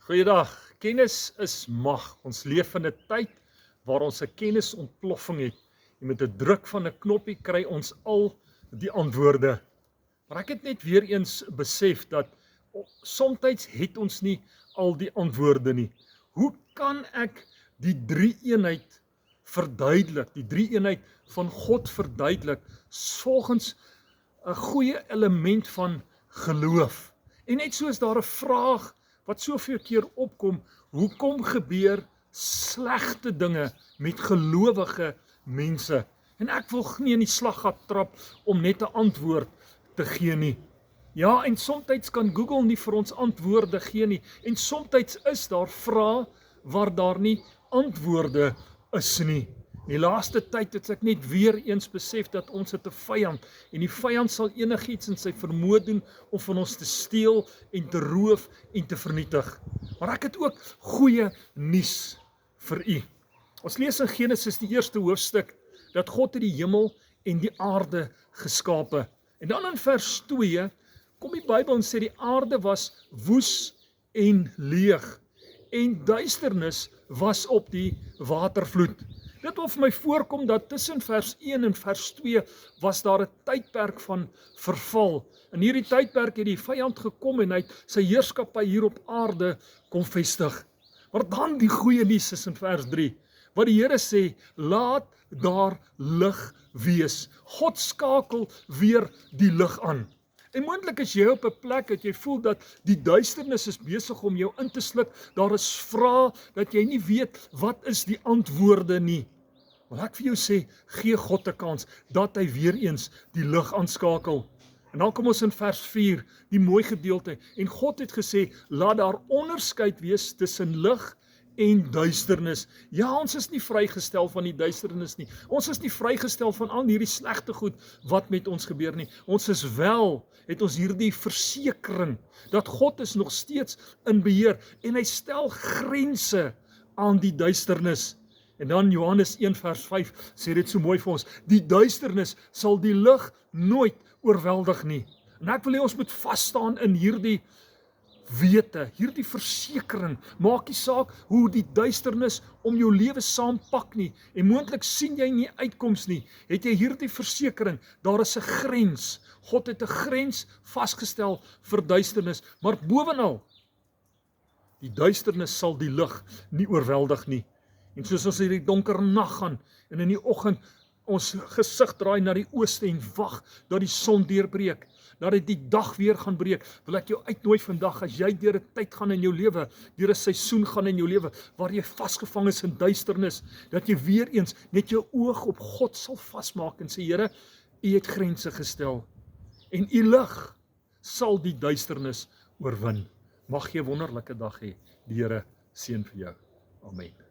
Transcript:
Goeiedag, kennis is mag. Ons leef in 'n tyd waar ons 'n kennisontploffing het. En met 'n druk van 'n knoppie kry ons al die antwoorde. Maar ek het net weer eens besef dat soms het ons nie al die antwoorde nie. Hoe kan ek die drie-eenheid verduidelik, die drie-eenheid van God verduidelik volgens 'n goeie element van geloof? En net so is daar 'n vraag wat soveel keer opkom, hoekom gebeur slegte dinge met gelowige mense? En ek wil nie in die slaggat trap om net 'n antwoord te gee nie. Ja, en soms kan Google nie vir ons antwoorde gee nie. En soms is daar vrae waar daar nie antwoorde is nie. In die laaste tyd het ek net weer eens besef dat ons het 'n vyand. En die vyand sal enigiets in sy vermoë doen om van ons te steel en te roof en te vernietig. Maar ek het ook goeie nuus vir u. Ons lees in Genesis die 1ste hoofstuk dat God het die hemel en die aarde geskape. En dan in vers 2 kom die Bybel en sê die aarde was woes en leeg en duisternis was op die watervloed. Dit wil vir my voorkom dat tussen vers 1 en vers 2 was daar 'n tydperk van verval. In hierdie tydperk het die vyand gekom en hy het sy heerskappy hier op aarde kom vestig. Maar dan die goeie nuus is in vers 3, wat die Here sê, laat daar lig wees. God skakel weer die lig aan. En moontlik is jy op 'n plek dat jy voel dat die duisternis is besig om jou in te sluk. Daar is vrae dat jy nie weet wat is die antwoorde nie. Maar ek vir jou sê, gee God 'n kans dat hy weer eens die lig aanskakel. En dan kom ons in vers 4, die mooi gedeelte. En God het gesê, laat daar onderskeid wees tussen lig en duisternis. Ja, ons is nie vrygestel van die duisternis nie. Ons is nie vrygestel van al hierdie slegte goed wat met ons gebeur nie. Ons is wel, het ons hierdie versekering dat God is nog steeds in beheer en hy stel grense aan die duisternis. En dan Johannes 1 vers 5 sê dit so mooi vir ons, die duisternis sal die lig nooit oorweldig nie. En ek wil hê ons moet vas staan in hierdie wete, hierdie versekering. Maak nie saak hoe die duisternis om jou lewe saampak nie, en moontlik sien jy nie uitkoms nie, het jy hierdie versekering, daar is 'n grens. God het 'n grens vasgestel vir duisternis, maar bovenal, die duisternis sal die lig nie oorweldig nie. En soos ons hierdie donker nag gaan, en in die oggend ons gesig draai na die ooste en wag dat die son deurbreek, dat dit die dag weer gaan breek, wil ek jou uitnooi vandag, as jy deur 'n tyd gaan in jou lewe, deur 'n seisoen gaan in jou lewe, waar jy vasgevang is in duisternis, dat jy weer eens net jou oog op God sal vasmaak en sê, Here, U het grense gestel, en U lig sal die duisternis oorwin. Mag jy 'n wonderlike dag hê. Die Here seën vir jou. Amen.